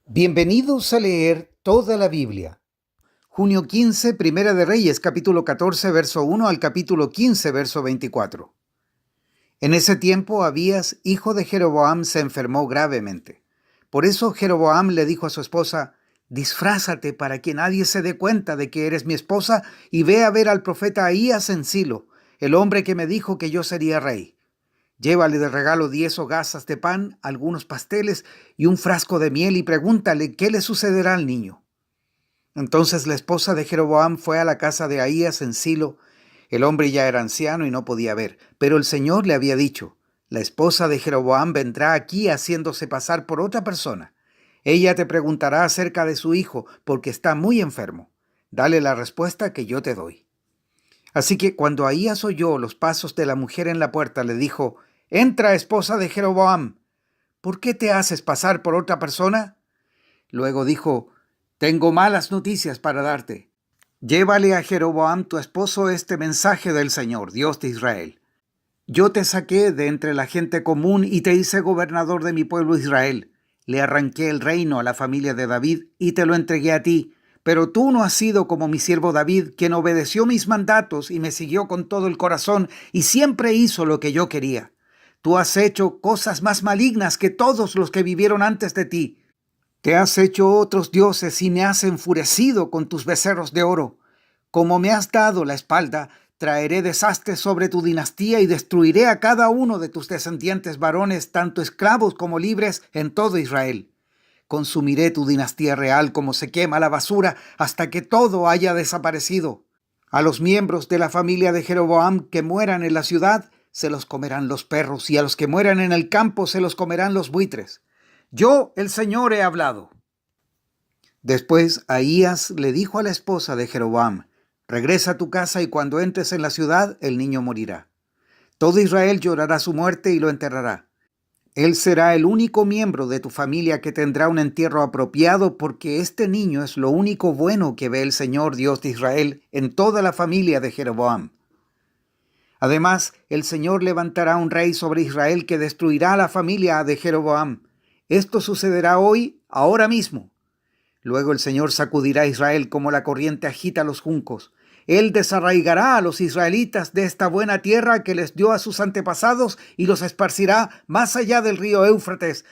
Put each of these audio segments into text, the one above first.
Bienvenidos a leer toda la Biblia. Junio 15, Primera de Reyes, capítulo 14, verso 1 al capítulo 15, verso 24. En ese tiempo Abías, hijo de Jeroboam, se enfermó gravemente. Por eso Jeroboam le dijo a su esposa: disfrázate para que nadie se dé cuenta de que eres mi esposa y ve a ver al profeta Ahías en Silo, el hombre que me dijo que yo sería rey. Llévale de regalo 10 hogazas de pan, algunos pasteles y un frasco de miel y pregúntale qué le sucederá al niño. Entonces la esposa de Jeroboam fue a la casa de Ahías en Silo. El hombre ya era anciano y no podía ver, pero el Señor le había dicho: la esposa de Jeroboam vendrá aquí haciéndose pasar por otra persona. Ella te preguntará acerca de su hijo, porque está muy enfermo. Dale la respuesta que yo te doy. Así que cuando Ahías oyó los pasos de la mujer en la puerta, le dijo: entra, esposa de Jeroboam. ¿Por qué te haces pasar por otra persona? Luego dijo: tengo malas noticias para darte. Llévale a Jeroboam tu esposo este mensaje del Señor, Dios de Israel. Yo te saqué de entre la gente común y te hice gobernador de mi pueblo Israel. Le arranqué el reino a la familia de David y te lo entregué a ti. Pero tú no has sido como mi siervo David, quien obedeció mis mandatos y me siguió con todo el corazón y siempre hizo lo que yo quería. Tú has hecho cosas más malignas que todos los que vivieron antes de ti. Te has hecho otros dioses y me has enfurecido con tus becerros de oro. Como me has dado la espalda, traeré desastre sobre tu dinastía y destruiré a cada uno de tus descendientes varones, tanto esclavos como libres, en todo Israel. Consumiré tu dinastía real como se quema la basura hasta que todo haya desaparecido. A los miembros de la familia de Jeroboam que mueran en la ciudad se los comerán los perros, y a los que mueran en el campo se los comerán los buitres. Yo, el Señor, he hablado. Después Ahías le dijo a la esposa de Jeroboam: regresa a tu casa y cuando entres en la ciudad el niño morirá. Todo Israel llorará su muerte y lo enterrará. Él será el único miembro de tu familia que tendrá un entierro apropiado, porque este niño es lo único bueno que ve el Señor Dios de Israel en toda la familia de Jeroboam. Además, el Señor levantará un rey sobre Israel que destruirá a la familia de Jeroboam. Esto sucederá hoy, ahora mismo. Luego el Señor sacudirá a Israel como la corriente agita los juncos. Él desarraigará a los israelitas de esta buena tierra que les dio a sus antepasados y los esparcirá más allá del río Éufrates,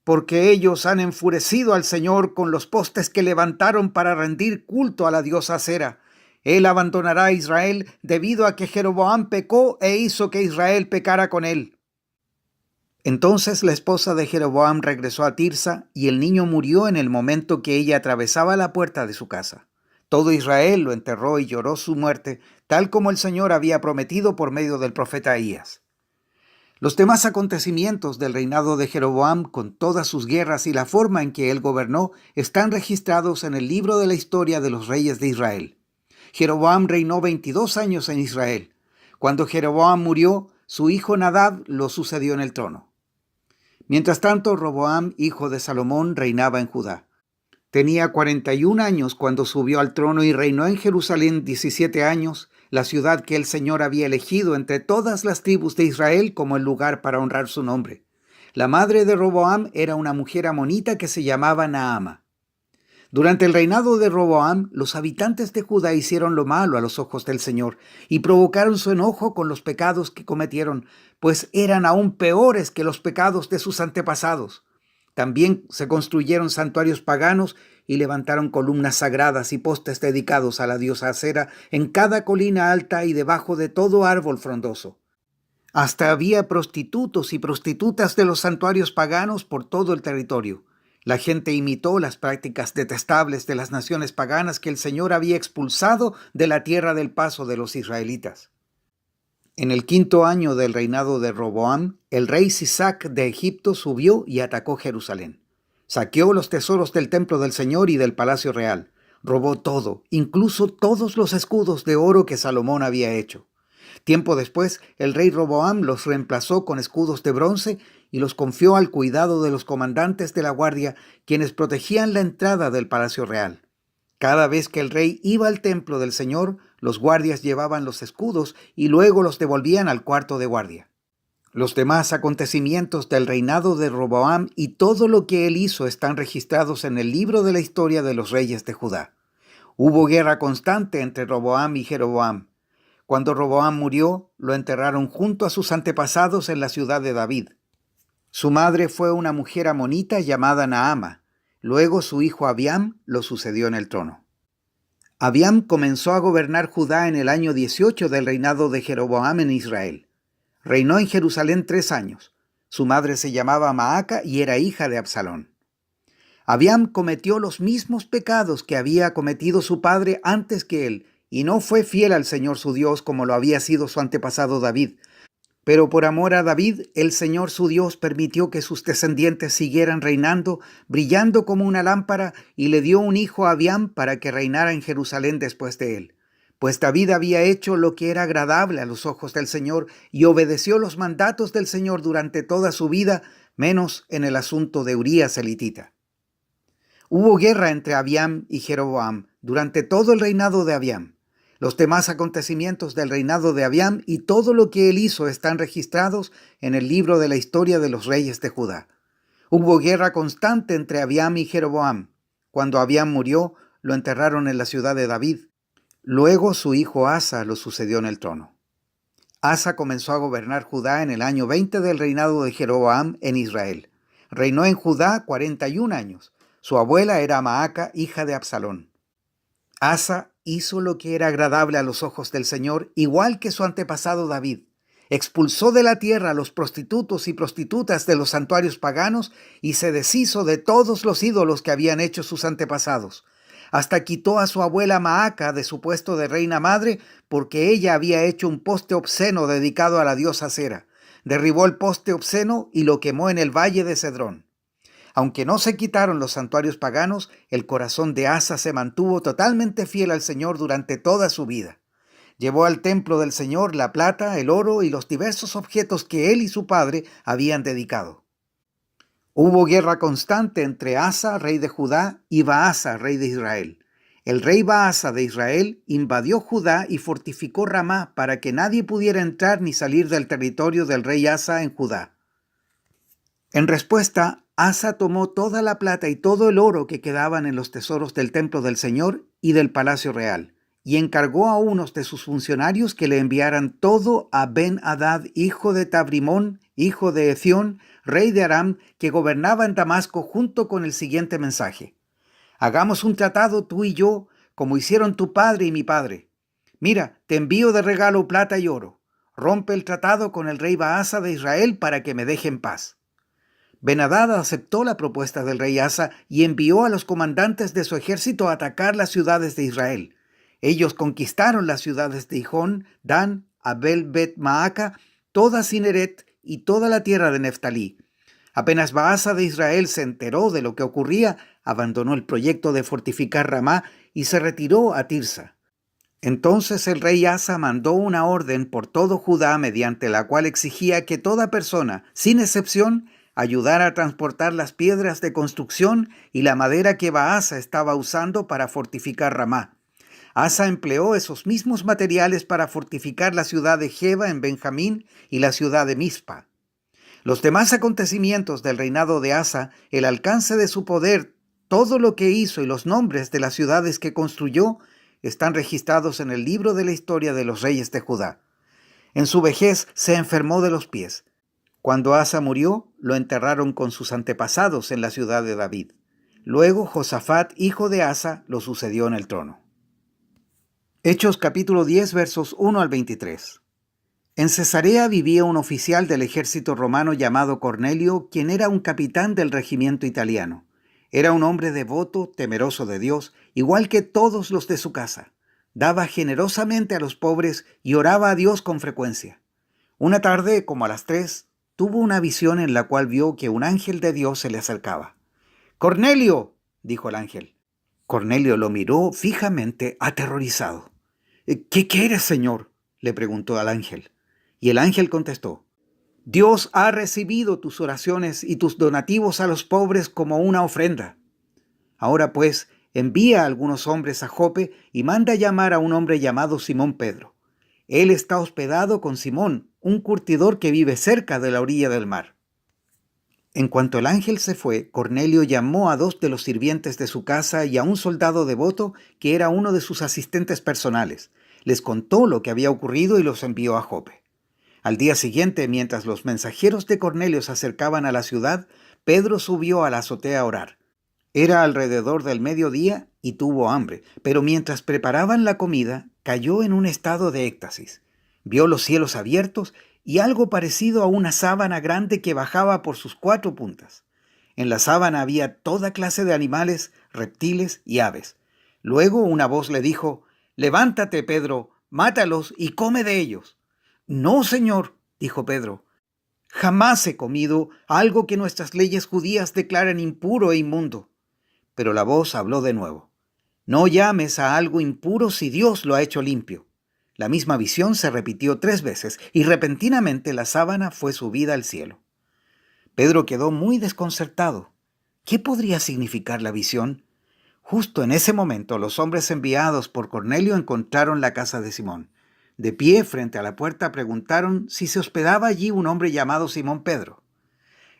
porque ellos han enfurecido al Señor con los postes que levantaron para rendir culto a la diosa Acera. Él abandonará a Israel debido a que Jeroboam pecó e hizo que Israel pecara con él. Entonces la esposa de Jeroboam regresó a Tirsa, y el niño murió en el momento que ella atravesaba la puerta de su casa. Todo Israel lo enterró y lloró su muerte, tal como el Señor había prometido por medio del profeta Ahías. Los demás acontecimientos del reinado de Jeroboam, con todas sus guerras y la forma en que él gobernó, están registrados en el libro de la historia de los reyes de Israel. Jeroboam reinó 22 años en Israel. Cuando Jeroboam murió, su hijo Nadab lo sucedió en el trono. Mientras tanto, Roboam, hijo de Salomón, reinaba en Judá. Tenía 41 años cuando subió al trono y reinó en Jerusalén 17 años, la ciudad que el Señor había elegido entre todas las tribus de Israel como el lugar para honrar su nombre. La madre de Roboam era una mujer amonita que se llamaba Naama. Durante el reinado de Roboam, los habitantes de Judá hicieron lo malo a los ojos del Señor y provocaron su enojo con los pecados que cometieron, pues eran aún peores que los pecados de sus antepasados. También se construyeron santuarios paganos y levantaron columnas sagradas y postes dedicados a la diosa Acera en cada colina alta y debajo de todo árbol frondoso. Hasta había prostitutos y prostitutas de los santuarios paganos por todo el territorio. La gente imitó las prácticas detestables de las naciones paganas que el Señor había expulsado de la tierra del paso de los israelitas. En el 5.º año del reinado de Roboam, el rey Sisac de Egipto subió y atacó Jerusalén. Saqueó los tesoros del templo del Señor y del palacio real. Robó todo, incluso todos los escudos de oro que Salomón había hecho. Tiempo después, el rey Roboam los reemplazó con escudos de bronce y los confió al cuidado de los comandantes de la guardia, quienes protegían la entrada del palacio real. Cada vez que el rey iba al templo del Señor, los guardias llevaban los escudos y luego los devolvían al cuarto de guardia. Los demás acontecimientos del reinado de Roboam y todo lo que él hizo están registrados en el libro de la historia de los reyes de Judá. Hubo guerra constante entre Roboam y Jeroboam. Cuando Roboam murió, lo enterraron junto a sus antepasados en la ciudad de David. Su madre fue una mujer amonita llamada Naama. Luego su hijo Abiam lo sucedió en el trono. Abiam comenzó a gobernar Judá en el año 18 del reinado de Jeroboam en Israel. Reinó en Jerusalén 3 años. Su madre se llamaba Maaca y era hija de Absalón. Abiam cometió los mismos pecados que había cometido su padre antes que él, y no fue fiel al Señor su Dios como lo había sido su antepasado David. Pero por amor a David, el Señor su Dios permitió que sus descendientes siguieran reinando, brillando como una lámpara, y le dio un hijo a Abiam para que reinara en Jerusalén después de él. Pues David había hecho lo que era agradable a los ojos del Señor y obedeció los mandatos del Señor durante toda su vida, menos en el asunto de Urías elitita. Hubo guerra entre Abiam y Jeroboam durante todo el reinado de Abiam. Los demás acontecimientos del reinado de Abiam y todo lo que él hizo están registrados en el libro de la historia de los reyes de Judá. Hubo guerra constante entre Abiam y Jeroboam. Cuando Abiam murió, lo enterraron en la ciudad de David. Luego su hijo Asa lo sucedió en el trono. Asa comenzó a gobernar Judá en el año 20 del reinado de Jeroboam en Israel. Reinó en Judá 41 años. Su abuela era Maaca, hija de Absalón. Asa hizo lo que era agradable a los ojos del Señor, igual que su antepasado David. Expulsó de la tierra a los prostitutos y prostitutas de los santuarios paganos y se deshizo de todos los ídolos que habían hecho sus antepasados. Hasta quitó a su abuela Maaca de su puesto de reina madre porque ella había hecho un poste obsceno dedicado a la diosa Acera. Derribó el poste obsceno y lo quemó en el valle de Cedrón. Aunque no se quitaron los santuarios paganos, el corazón de Asa se mantuvo totalmente fiel al Señor durante toda su vida. Llevó al templo del Señor la plata, el oro y los diversos objetos que él y su padre habían dedicado. Hubo guerra constante entre Asa, rey de Judá, y Baasa, rey de Israel. El rey Baasa de Israel invadió Judá y fortificó Ramá para que nadie pudiera entrar ni salir del territorio del rey Asa en Judá. En respuesta, Asa tomó toda la plata y todo el oro que quedaban en los tesoros del templo del Señor y del palacio real, y encargó a unos de sus funcionarios que le enviaran todo a Ben-Hadad, hijo de Tabrimón, hijo de Ezión, rey de Aram, que gobernaba en Damasco, junto con el siguiente mensaje: hagamos un tratado tú y yo, como hicieron tu padre y mi padre. Mira, te envío de regalo plata y oro. Rompe el tratado con el rey Baasa de Israel para que me deje en paz. Ben-Hadad aceptó la propuesta del rey Asa y envió a los comandantes de su ejército a atacar las ciudades de Israel. Ellos conquistaron las ciudades de Hijón, Dan, Abel-Bet-Maaca, toda Cineret y toda la tierra de Neftalí. Apenas Baasa de Israel se enteró de lo que ocurría, abandonó el proyecto de fortificar Ramá y se retiró a Tirsa. Entonces el rey Asa mandó una orden por todo Judá mediante la cual exigía que toda persona, sin excepción, ayudara a transportar las piedras de construcción y la madera que Baasa estaba usando para fortificar Ramá. Asa empleó esos mismos materiales para fortificar la ciudad de Geba en Benjamín y la ciudad de Mizpa. Los demás acontecimientos del reinado de Asa, el alcance de su poder, todo lo que hizo y los nombres de las ciudades que construyó, están registrados en el libro de la historia de los reyes de Judá. En su vejez se enfermó de los pies. Cuando Asa murió, lo enterraron con sus antepasados en la ciudad de David. Luego Josafat, hijo de Asa, lo sucedió en el trono. Hechos capítulo 10, versos 1 al 23. En Cesarea vivía un oficial del ejército romano llamado Cornelio, quien era un capitán del regimiento italiano. Era un hombre devoto, temeroso de Dios, igual que todos los de su casa. Daba generosamente a los pobres y oraba a Dios con frecuencia. Una tarde, como a las 3, tuvo una visión en la cual vio que un ángel de Dios se le acercaba. «¡Cornelio!», dijo el ángel. Cornelio lo miró fijamente, aterrorizado. «¿Qué quieres, Señor?», le preguntó al ángel. Y el ángel contestó: «Dios ha recibido tus oraciones y tus donativos a los pobres como una ofrenda. Ahora pues, envía a algunos hombres a Jope y manda llamar a un hombre llamado Simón Pedro. Él está hospedado con Simón, un curtidor que vive cerca de la orilla del mar. En cuanto el ángel se fue, Cornelio llamó a 2 de los sirvientes de su casa y a un soldado devoto que era uno de sus asistentes personales. Les contó lo que había ocurrido y los envió a Jope. Al día siguiente, mientras los mensajeros de Cornelio se acercaban a la ciudad, Pedro subió a la azotea a orar. Era alrededor del mediodía y tuvo hambre, pero mientras preparaban la comida, cayó en un estado de éxtasis. Vio los cielos abiertos y algo parecido a una sábana grande que bajaba por sus 4 puntas. En la sábana había toda clase de animales, reptiles y aves. Luego una voz le dijo: «Levántate, Pedro, mátalos y come de ellos». «No, Señor», dijo Pedro, «jamás he comido algo que nuestras leyes judías declaran impuro e inmundo». Pero la voz habló de nuevo: «No llames a algo impuro si Dios lo ha hecho limpio». La misma visión se repitió 3 veces y repentinamente la sábana fue subida al cielo. Pedro quedó muy desconcertado. ¿Qué podría significar la visión? Justo en ese momento, los hombres enviados por Cornelio encontraron la casa de Simón. De pie frente a la puerta preguntaron si se hospedaba allí un hombre llamado Simón Pedro.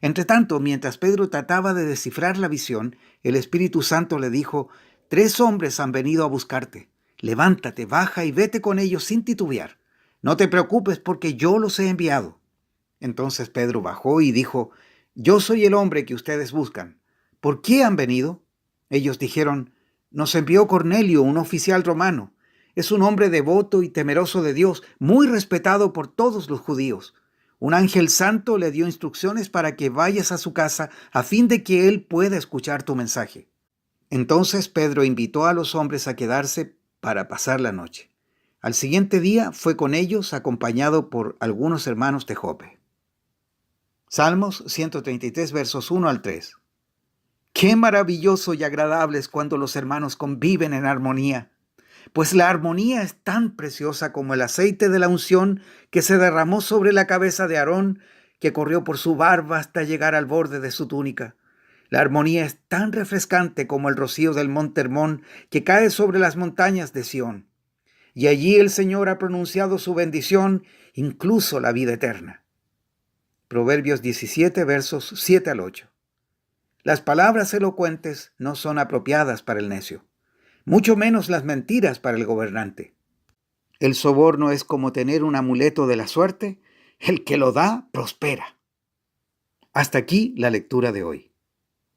Entretanto, mientras Pedro trataba de descifrar la visión, el Espíritu Santo le dijo: «3 hombres han venido a buscarte. Levántate, baja y vete con ellos sin titubear. No te preocupes porque yo los he enviado». Entonces Pedro bajó y dijo: «Yo soy el hombre que ustedes buscan. ¿Por qué han venido?» Ellos dijeron: «Nos envió Cornelio, un oficial romano. Es un hombre devoto y temeroso de Dios, muy respetado por todos los judíos. Un ángel santo le dio instrucciones para que vayas a su casa a fin de que él pueda escuchar tu mensaje». Entonces Pedro invitó a los hombres a quedarse para pasar la noche. Al siguiente día fue con ellos acompañado por algunos hermanos de Jope. Salmos 133, versos 1 al 3. Qué maravilloso y agradable es cuando los hermanos conviven en armonía. Pues la armonía es tan preciosa como el aceite de la unción que se derramó sobre la cabeza de Aarón, que corrió por su barba hasta llegar al borde de su túnica. La armonía es tan refrescante como el rocío del monte Hermón que cae sobre las montañas de Sión. Y allí el Señor ha pronunciado su bendición, incluso la vida eterna. Proverbios 17, versos 7 al 8. Las palabras elocuentes no son apropiadas para el necio, mucho menos las mentiras para el gobernante. El soborno es como tener un amuleto de la suerte: el que lo da prospera. Hasta aquí la lectura de hoy.